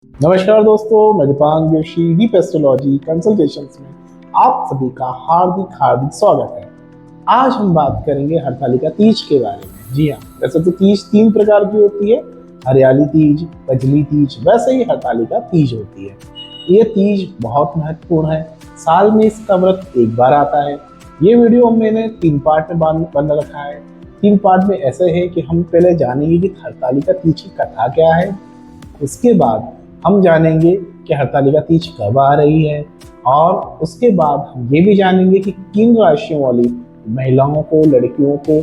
नमस्कार दोस्तों, मैं दीपांग जोशी डीप एस्ट्रोलॉजी कंसल्टेशंस में आप सभी का हार्दिक हार्दिक स्वागत है। आज हम बात करेंगे हरतालिका तीज के बारे में। जी हाँ, वैसे तो तीज 3 प्रकार की होती है, हरियाली तीज, कजली तीज, वैसे ही हरतालिका तीज होती है। ये तीज बहुत महत्वपूर्ण है, साल में इसका व्रत एक बार आता है। ये वीडियो मैंने 3 पार्ट में बना रखा है। 3 पार्ट में ऐसे है कि हम पहले जानेंगे कि हरतालिका तीज की कथा क्या है, उसके बाद हम जानेंगे कि हरतालिका तीज कब आ रही है, और उसके बाद हम ये भी जानेंगे कि किन राशियों वाली महिलाओं को, लड़कियों को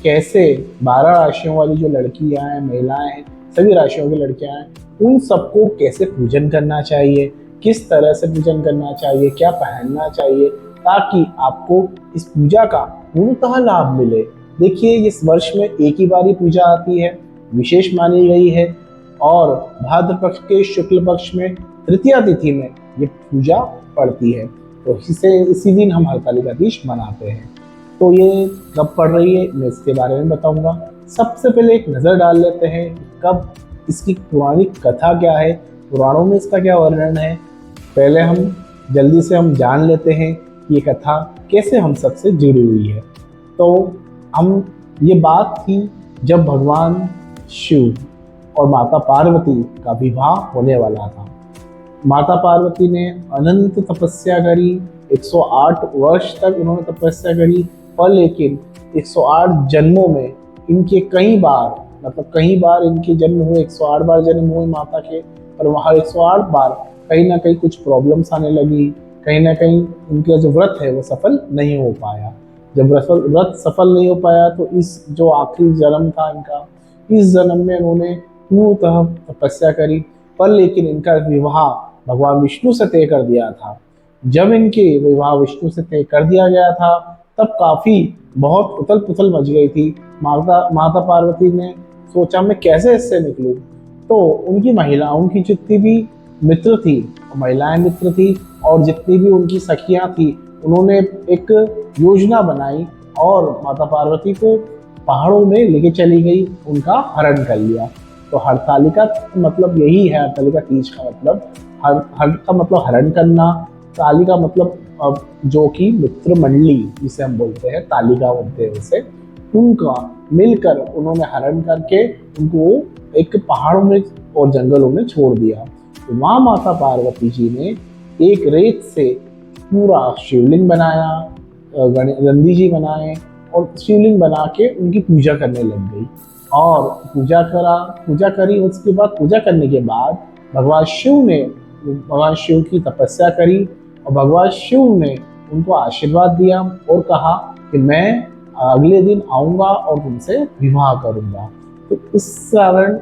कैसे, 12 राशियों वाली जो लड़कियां हैं, महिलाएं हैं, सभी राशियों की लड़कियां हैं, उन सबको कैसे पूजन करना चाहिए, किस तरह से पूजन करना चाहिए, क्या पहनना चाहिए, ताकि आपको इस पूजा का पूर्णतः लाभ मिले। देखिए, इस वर्ष में एक ही बार पूजा आती है, विशेष मानी गई है, और भाद्र पक्ष के शुक्ल पक्ष में तृतीया तिथि में ये पूजा पड़ती है। तो इसी दिन हम हरतालिका तीज मनाते हैं। तो ये कब पड़ रही है, मैं इसके बारे में बताऊंगा। सबसे पहले एक नज़र डाल लेते हैं कब, इसकी पौराणिक कथा क्या है, पुराणों में इसका क्या वर्णन है। पहले हम जल्दी से हम जान लेते हैं कि ये कथा कैसे हम सबसे जुड़ी हुई है। तो हम, ये बात थी जब भगवान शिव और माता पार्वती का विवाह होने वाला था। माता पार्वती ने अनंत तपस्या करी, 108 वर्ष तक उन्होंने तपस्या करी, पर लेकिन 108 जन्मों में इनके कई बार, मतलब कई बार इनके जन्म हुए, 108 बार जन्म हुए माता के, पर वहाँ 108 बार कहीं ना कहीं कुछ प्रॉब्लम्स आने लगी, कहीं ना कहीं इनका जो व्रत है वो सफल नहीं हो पाया। जब व्रत सफल नहीं हो पाया तो इस जो आखिरी जन्म था इनका, इस जन्म में उन्होंने पूर्णतः तपस्या करी, पर लेकिन इनका विवाह भगवान विष्णु से तय कर दिया था। जब इनके विवाह विष्णु से तय कर दिया गया था, तब काफी बहुत उथल पुथल मच गई थी। माता पार्वती ने सोचा मैं कैसे इससे निकलूं। तो उनकी महिलाओं की जितनी भी मित्र थी, महिलाएं मित्र थी, और जितनी भी उनकी सखियां थी, उन्होंने एक योजना बनाई और माता पार्वती को पहाड़ों में लेके चली गई, उनका हरण कर लिया। तो हरतालिका मतलब यही है, हरतालिका तीज का मतलब, हर का मतलब हरण करना, ताली का मतलब जो कि मित्र मंडली जिसे हम बोलते हैं, तालिका बोलते हैं उसे, उनका मिलकर उन्होंने हरण करके उनको एक पहाड़ों में और जंगलों में छोड़ दिया। तो वहाँ माता पार्वती जी ने एक रेत से पूरा शिवलिंग बनाया, गंदी जी बनाए, और शिवलिंग बना के उनकी पूजा करने लग गई। और पूजा करी। उसके बाद, पूजा करने के बाद भगवान शिव की तपस्या करी, और भगवान शिव ने उनको आशीर्वाद दिया और कहा कि मैं अगले दिन आऊंगा और तुमसे विवाह करूंगा। तो इस कारण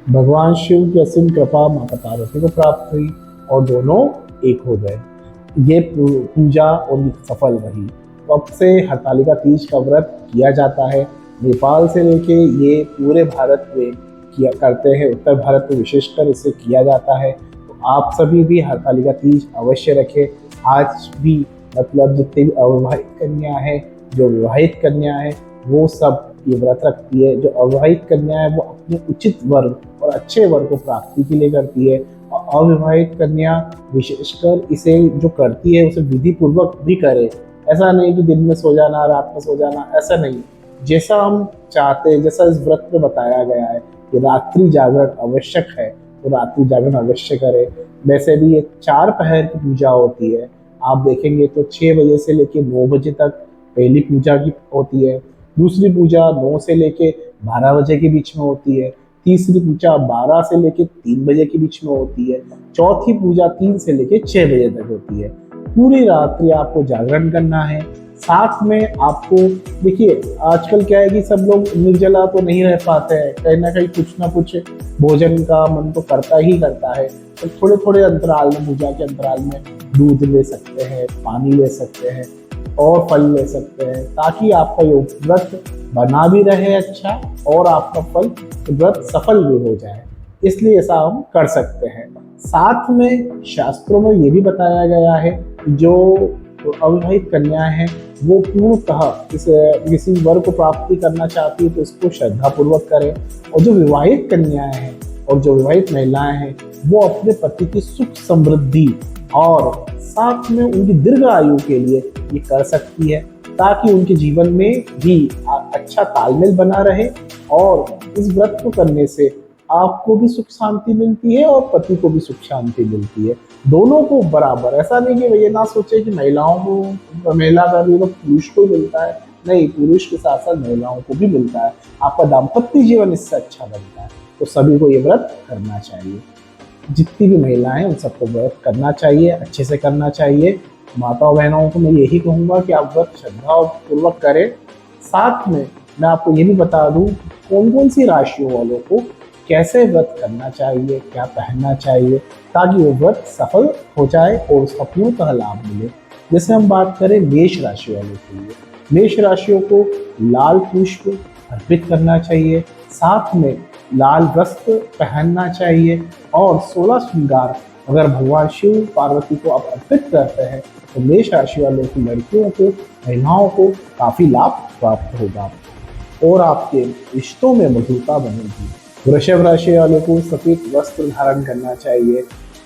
भगवान शिव की असीम कृपा माता पार्वती को प्राप्त हुई और दोनों एक हो गए। ये पूजा उनकी सफल रही। तब से हरतालिका तीज का व्रत किया जाता है। नेपाल से लेके ये पूरे भारत में किया करते हैं, उत्तर भारत में विशेषकर इसे किया जाता है। तो आप सभी भी हरतालिका तीज अवश्य रखें। आज भी मतलब जितनी भी अविवाहित कन्या है, जो विवाहित कन्या है, वो सब ये व्रत रखती है। जो अविवाहित कन्या है वो अपने उचित वर और अच्छे वर को प्राप्ति के लिए करती है, और अविवाहित कन्या विशेषकर इसे जो करती है उसे विधि पूर्वक भी करे। ऐसा नहीं कि दिन में सो जाना, रात में सो जाना, ऐसा नहीं। जैसा हम चाहते हैं, जैसा इस व्रत में बताया गया है कि रात्रि जागरण आवश्यक है, तो रात्रि जागरण अवश्य करें। वैसे भी ये 4 पहर की पूजा होती है। आप देखेंगे तो 6 बजे से लेकर 9 बजे तक पहली पूजा की होती है, दूसरी पूजा 9 से लेके 12 बजे के बीच में होती है, तीसरी पूजा 12 से लेके 3 बजे के बीच में होती है, चौथी पूजा 3 से लेके 6 बजे तक होती है। पूरी रात्रि आपको जागरण करना है। साथ में आपको, देखिए आजकल क्या है कि सब लोग निर्जला तो नहीं रह पाते हैं, कहीं ना कुछ भोजन का मन तो करता ही करता है। तो थोड़े थोड़े अंतराल में, पूजा के अंतराल में दूध ले सकते हैं, पानी ले सकते हैं और फल ले सकते हैं, ताकि आपका योग व्रत बना भी रहे अच्छा, और आपका फल व्रत सफल भी हो जाए। इसलिए ऐसा हम कर सकते हैं। साथ में शास्त्रों में ये भी बताया गया है कि जो अविवाहित कन्या है वो पूर्णतः इस किसी वर को प्राप्ति करना चाहती है तो इसको श्रद्धा पूर्वक करें, और जो विवाहित कन्याएं हैं और जो विवाहित महिलाएं हैं वो अपने पति की सुख समृद्धि और साथ में उनकी दीर्घ आयु के लिए ये कर सकती है, ताकि उनके जीवन में भी अच्छा तालमेल बना रहे। और इस व्रत को करने से आपको भी सुख शांति मिलती है और पति को भी सुख शांति मिलती है, दोनों को बराबर। ऐसा नहीं कि भैया ना सोचे कि महिलाओं को, महिला का भी तो पुरुष को मिलता है, नहीं, पुरुष के साथ साथ महिलाओं को भी मिलता है। आपका दाम्पत्य जीवन इससे अच्छा बनता है। तो सभी को ये व्रत करना चाहिए, जितनी भी महिलाएं हैं उन सबको व्रत करना चाहिए, अच्छे से करना चाहिए। माताओं बहनों को मैं यही कहूँगा कि आप व्रत श्रद्धा पूर्वक करें। साथ में मैं आपको ये भी बता दूं कौन कौन सी राशियों वालों को कैसे व्रत करना चाहिए, क्या पहनना चाहिए, ताकि वो व्रत सफल हो जाए और उसका पूर्णतः लाभ मिले। जैसे हम बात करें मेष राशि वालों के लिए, मेष राशियों को लाल पुष्प अर्पित करना चाहिए, साथ में लाल वस्त्र पहनना चाहिए और 16 श्रृंगार अगर भगवान शिव पार्वती को आप अर्पित करते हैं तो मेष राशि वालों की लड़कियों को, महिलाओं को काफी लाभ प्राप्त होगा और आपके रिश्तों में मधुरता बनेगी। वृषभ राशि वालों को सफेद वस्त्र धारण करना चाहिए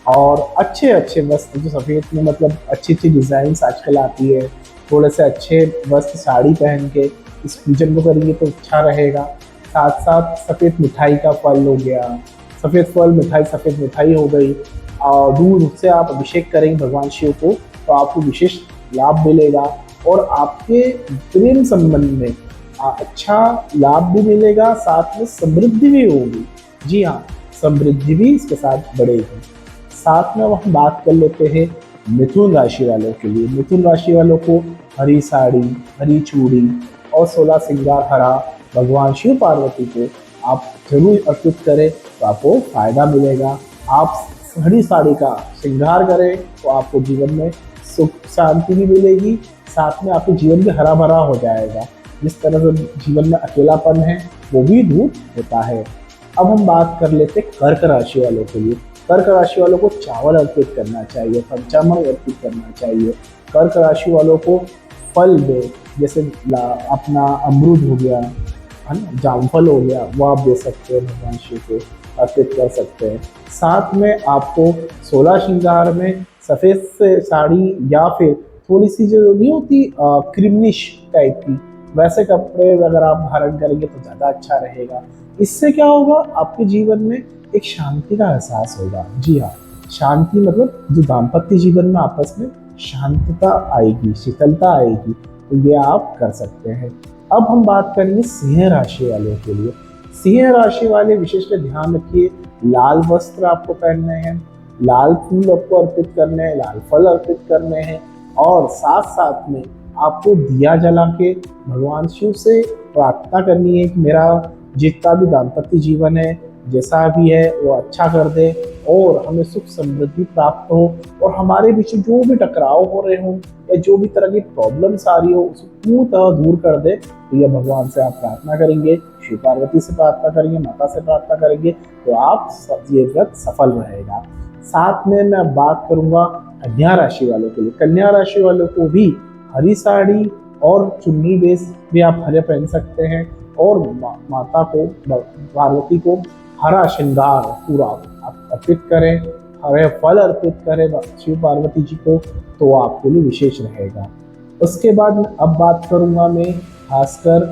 और अच्छे अच्छे वस्त्र, जो सफेद में मतलब अच्छी अच्छी डिजाइन आजकल आती है, थोड़े से अच्छे वस्त्र साड़ी पहन के इस पूजन को करेंगे तो अच्छा रहेगा। साथ साथ सफेद मिठाई का फल हो गया, सफेद फल मिठाई, सफेद मिठाई हो गई, और दूध से आप अभिषेक करेंगे भगवान शिव को तो आपको विशेष लाभ मिलेगा और आपके प्रेम संबंध में अच्छा लाभ भी मिलेगा, साथ में समृद्धि भी होगी। जी हाँ, समृद्धि भी इसके साथ बढ़ेगी। साथ में अब हम बात कर लेते हैं मिथुन राशि वालों के लिए। मिथुन राशि वालों को हरी साड़ी, हरी चूड़ी और 16 श्रृंगार हरा भगवान शिव पार्वती को आप जरूर अर्पित करें तो आपको फायदा मिलेगा। आप हरी साड़ी का श्रृंगार करें तो आपको जीवन में सुख शांति भी मिलेगी, साथ में आपके जीवन भी हरा भरा हो जाएगा। जिस तरह से जीवन में अकेलापन है वो भी दूर होता है। अब हम बात कर लेते हैं कर्क राशि वालों के लिए। कर्क राशि वालों को चावल अर्पित करना चाहिए, पंचामृत अर्पित करना चाहिए। कर्क राशि वालों को फल दे, जैसे अपना अमरूद हो गया, है ना, जामफल हो गया, वो आप दे सकते हैं, भगवान शिव को अर्पित कर सकते हैं। साथ में आपको 16 श्रृंगार में सफ़ेद से साड़ी या फिर थोड़ी सी जो नहीं होती क्रीमनिश टाइप की, वैसे कपड़े अगर आप धारण करेंगे तो ज़्यादा अच्छा रहेगा। इससे क्या होगा, आपके जीवन में एक शांति का एहसास होगा। जी हाँ, शांति मतलब जो दाम्पत्य जीवन में आपस में शांतता आएगी, शीतलता आएगी, तो ये आप कर सकते हैं। अब हम बात करेंगे सिंह राशि वालों के लिए। सिंह राशि वाले विशेषकर ध्यान रखिए, लाल वस्त्र आपको पहनने हैं, लाल फूल आपको अर्पित करने हैं, लाल फल अर्पित करने हैं और साथ साथ में आपको दिया जला के भगवान शिव से प्रार्थना करनी है कि मेरा जितना भी दाम्पत्य जीवन है, जैसा भी है, वो अच्छा कर दे और हमें सुख समृद्धि प्राप्त हो और हमारे बीच जो भी टकराव हो रहे हों या जो भी तरह की प्रॉब्लम्स आ रही हो उसको पूर्णतः दूर कर दे। तो यह भगवान से आप प्रार्थना करेंगे, शिव पार्वती से प्रार्थना करेंगे, माता से प्रार्थना करेंगे तो आप ये व्रत सफल रहेगा। साथ में मैं बात करूंगा कन्या राशि वालों के लिए। कन्या राशि वालों को भी हरी साड़ी और चुन्नी बेस भी आप हरे पहन सकते हैं और माता को, पार्वती को हरा श्रृंगार पूरा आप अर्पित करें, हरे फल अर्पित करें शिव पार्वती जी को, तो आपके लिए विशेष रहेगा। उसके बाद अब बात करूंगा मैं खासकर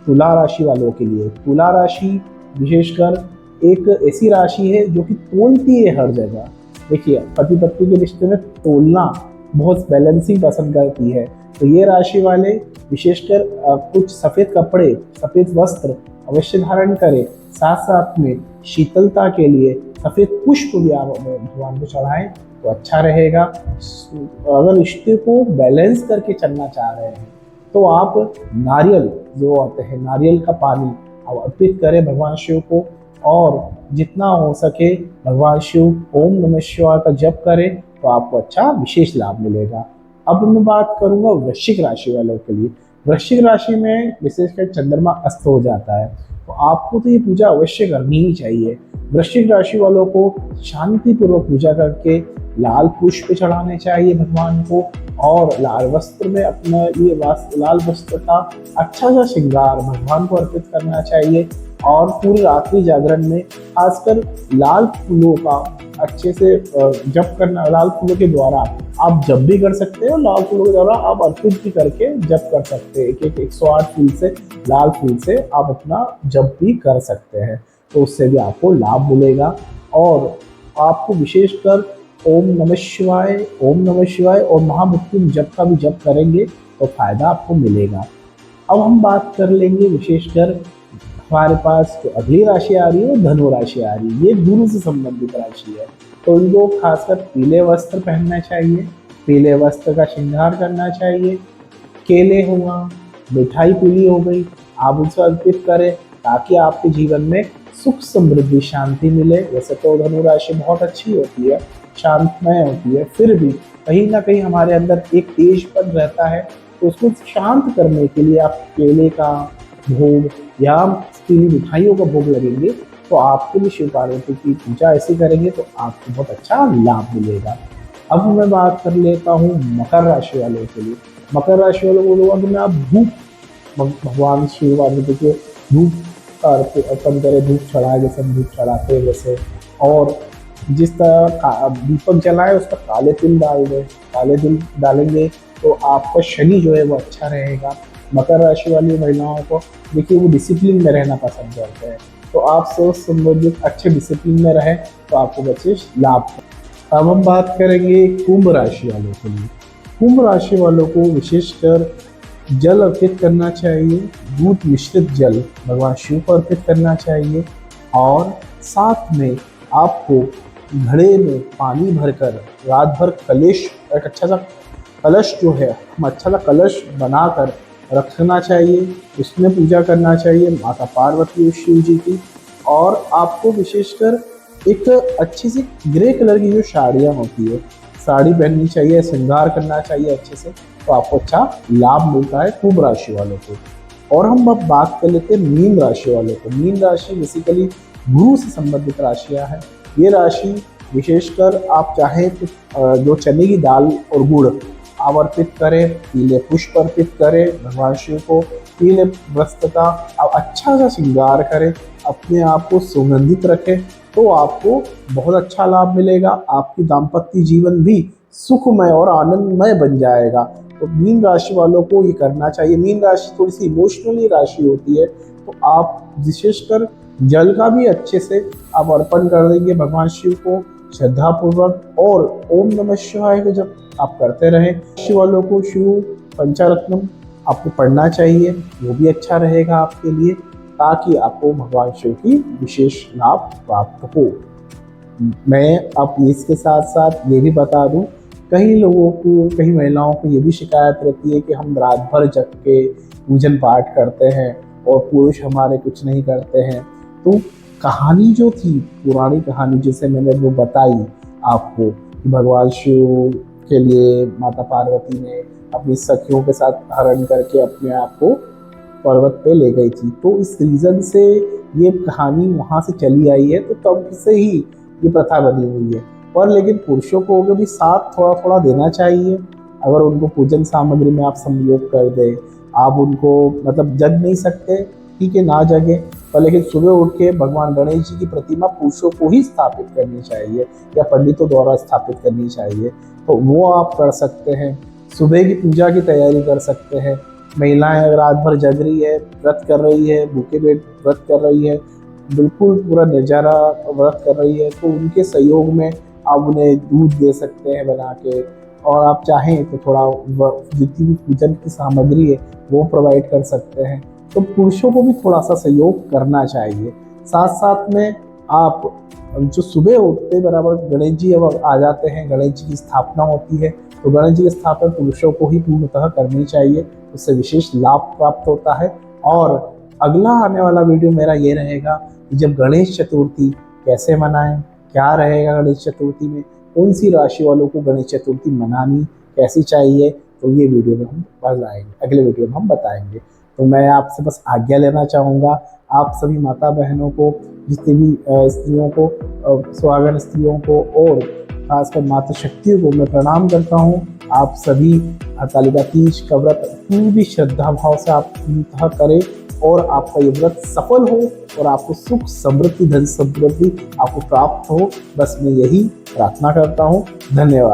तुला राशि वालों के लिए। तुला राशि विशेषकर एक ऐसी राशि है जो कि तोलती है हर जगह। देखिए, पति पत्नी के रिश्ते में तोलना बहुत बैलेंसिंग पसंद करती है, तो ये राशि वाले विशेषकर कुछ सफ़ेद कपड़े, सफ़ेद वस्त्र अवश्य धारण करें। साथ साथ में शीतलता के लिए सफ़ेद पुष्प भी आप भगवान को चढ़ाएं तो अच्छा रहेगा। अगर रिश्ते को बैलेंस करके चलना चाह रहे हैं तो आप नारियल जो आते हैं, नारियल का पानी आप अर्पित करें भगवान शिव को और जितना हो सके भगवान शिव ओम नमः शिवाय का जप करें तो आपको अच्छा विशेष लाभ मिलेगा। अब मैं बात करूंगा वृश्चिक राशि वालों के लिए। वृश्चिक राशि में विशेषकर चंद्रमा अस्त हो जाता है तो आपको तो ये पूजा अवश्य करनी ही चाहिए। वृश्चिक राशि वालों को शांतिपूर्वक पूजा करके लाल पुष्प चढ़ाने चाहिए भगवान को और लाल वस्त्र में अपना ये लाल वस्त्र का अच्छा सा श्रृंगार भगवान को अर्पित करना चाहिए और पूरी रात्रि जागरण में खासकर लाल फूलों का अच्छे से जप करना, लाल फूलों के द्वारा आप जप भी कर सकते हो, लाल फूलों के द्वारा आप अर्पित भी करके जप कर सकते हैं। एक 108 फूल से, लाल फूल से आप अपना जप भी कर सकते हैं, तो उससे भी आपको लाभ मिलेगा। और आपको विशेषकर ओम नमः शिवाय, ओम नमः शिवाय और महामृत्युंजय जप का भी जप करेंगे तो फायदा आपको मिलेगा। अब हम बात कर लेंगे विशेषकर हमारे पास जो अगली राशि आ रही है वो धनु राशि आ रही है। ये गुरु से संबंधित राशि है, तो इनको खासकर पीले वस्त्र पहनना चाहिए, पीले वस्त्र का श्रृंगार करना चाहिए। केले हुआ, मिठाई पीली हो गई, आप उनसे अर्पित करें ताकि आपके जीवन में सुख समृद्धि शांति मिले। वैसे तो धनु राशि बहुत अच्छी होती है, शांतमय होती है, फिर भी कहीं ना कहीं हमारे अंदर एक तेजपन रहता है, तो उसको शांत करने के लिए आप केले का भोग या पीली मिठाइयों का भोग लगेंगे तो आपके लिए शिव पार्वती की पूजा ऐसे करेंगे तो आपको बहुत अच्छा लाभ मिलेगा। अब मैं बात कर लेता हूँ मकर राशि वालों के लिए। मकर राशि वालों को लोगों में आप धूप, भगवान शिव पार्वती के धूप अर्पण करें, धूप चढ़ाए जैसे हम धूप चढ़ाते हैं वैसे, और जिस तरह दीपक जलाए उस पर काले तिल डाल दें। काले तिल डालेंगे तो आपका शनि जो है वो अच्छा रहेगा। मकर राशि वाली महिलाओं को देखिए वो डिसिप्लिन में रहना पसंद करते हैं, तो आप सोच संबंधित अच्छे डिसिप्लिन में रहें तो आपको विशेष लाभ। अब हम बात करेंगे कुंभ राशि वालों के लिए। कुंभ राशि वालों को विशेषकर जल अर्पित करना चाहिए, दूध मिश्रित जल भगवान शिव को अर्पित करना चाहिए, और साथ में आपको घड़े में पानी भरकर रात भर कलश, एक अच्छा सा कलश जो है हम अच्छा सा कलश बनाकर रखना चाहिए, उसमें पूजा करना चाहिए माता पार्वती और शिव जी की। और आपको विशेषकर एक अच्छी सी ग्रे कलर की जो साड़ियाँ होती है, साड़ी पहननी चाहिए, श्रृंगार करना चाहिए अच्छे से, तो आपको अच्छा लाभ मिलता है कुंभ राशि वालों को। और हम अब बात कर लेते हैं मीन राशि वालों को। मीन राशि बेसिकली गुरु से संबंधित राशियाँ हैं। ये राशि विशेषकर आप चाहें तो जो चने की दाल और गुड़ आप अर्पित करें, पीले पुष्प अर्पित करें भगवान शिव को, पीले वस्त्र का आप अच्छा सा श्रृंगार करें, अपने आप को सुगंधित रखें, तो आपको बहुत अच्छा लाभ मिलेगा। आपकी दाम्पत्य जीवन भी सुखमय और आनंदमय बन जाएगा। तो मीन राशि वालों को ये करना चाहिए। मीन राशि थोड़ी सी इमोशनली राशि होती है, तो आप विशेषकर जल का भी अच्छे से आप अर्पण कर देंगे भगवान शिव को श्रद्धापूर्वक, और ओम नमः शिवाय को जब आप करते रहें। शिव वालों को शिव पंचारत्नम आपको पढ़ना चाहिए, वो भी अच्छा रहेगा आपके लिए, ताकि आपको भगवान शिव की विशेष लाभ प्राप्त हो। मैं अब इसके साथ साथ ये भी बता दूं, कई लोगों को, कई महिलाओं को ये भी शिकायत रहती है कि हम रात भर जग के पूजन पाठ करते हैं और पुरुष हमारे कुछ नहीं करते हैं। तो कहानी जो थी, पुरानी कहानी जिसे मैंने वो बताई आपको कि भगवान शिव के लिए माता पार्वती ने अपनी सखियों के साथ हरण करके अपने आप को पर्वत पे ले गई थी, तो इस रीज़न से ये कहानी वहाँ से चली आई है, तो तब से ही ये प्रथा बनी हुई है। पर लेकिन पुरुषों को भी साथ थोड़ा थोड़ा देना चाहिए। अगर उनको पूजन सामग्री में आप संयोग कर दें, आप उनको मतलब जग नहीं सकते, ठीक है ना जगे, पर लेकिन सुबह उठ के भगवान गणेश जी की प्रतिमा पुरुषों को ही स्थापित करनी चाहिए या पंडितों द्वारा स्थापित करनी चाहिए, तो वो आप कर सकते हैं। सुबह की पूजा की तैयारी कर सकते हैं। महिलाएं अगर रात भर जग रही है, व्रत कर रही है, भूखे पेट व्रत कर रही है, बिल्कुल पूरा निर्जरा व्रत कर रही है, तो उनके सहयोग में आप उन्हें दूध दे सकते हैं बना के, और आप चाहें तो थोड़ा जितनी भी पूजन की सामग्री है वो प्रोवाइड कर सकते हैं। तो पुरुषों को भी थोड़ा सा सहयोग करना चाहिए। साथ साथ में आप जो सुबह उठते बराबर गणेश जी अब आ जाते हैं, गणेश जी की स्थापना होती है, तो गणेश जी की स्थापना पुरुषों को ही पूर्णतः करनी चाहिए, उससे विशेष लाभ प्राप्त होता है। और अगला आने वाला वीडियो मेरा ये रहेगा कि जब गणेश चतुर्थी कैसे मनाएं, क्या रहेगा गणेश चतुर्थी में, कौन सी राशि वालों को गणेश चतुर्थी मनानी कैसी चाहिए, तो ये वीडियो में हम बताएंगे, अगले वीडियो में हम बताएंगे। तो मैं आपसे बस आज्ञा लेना चाहूँगा, आप सभी माता बहनों को, जितनी भी स्त्रियों को, सुहागन स्त्रियों को और खासकर माता शक्तियों को मैं प्रणाम करता हूँ। आप सभी हरतालिका तीज का व्रत पूरी श्रद्धा भाव से आप पूर्णतः करें, और आपका ये व्रत सफल हो और आपको सुख समृद्धि धन समृद्धि आपको प्राप्त हो। बस मैं यही प्रार्थना करता हूँ। धन्यवाद।